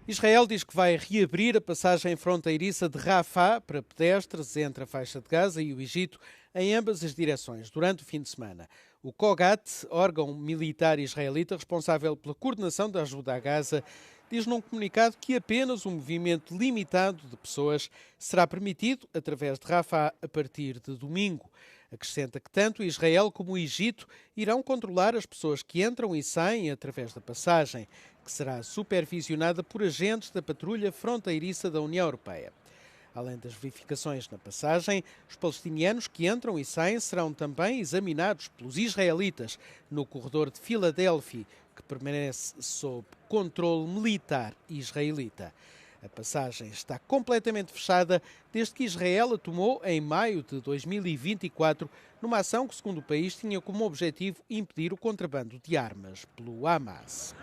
Israel diz que vai reabrir a passagem fronteiriça de Rafah para pedestres entre a faixa de Gaza e o Egito em ambas as direções durante o fim de semana. O COGAT, órgão militar israelita responsável pela coordenação da ajuda a Gaza, diz num comunicado que apenas um movimento limitado de pessoas será permitido através de Rafah a partir de domingo. Acrescenta que tanto Israel como o Egito irão controlar as pessoas que entram e saem através da passagem, que será supervisionada por agentes da patrulha fronteiriça da União Europeia. Além das verificações na passagem, os palestinianos que entram e saem serão também examinados pelos israelitas no corredor de Filadélfia, que permanece sob controle militar israelita. A passagem está completamente fechada desde que Israel a tomou em maio de 2024, numa ação que, segundo o país, tinha como objetivo impedir o contrabando de armas pelo Hamas.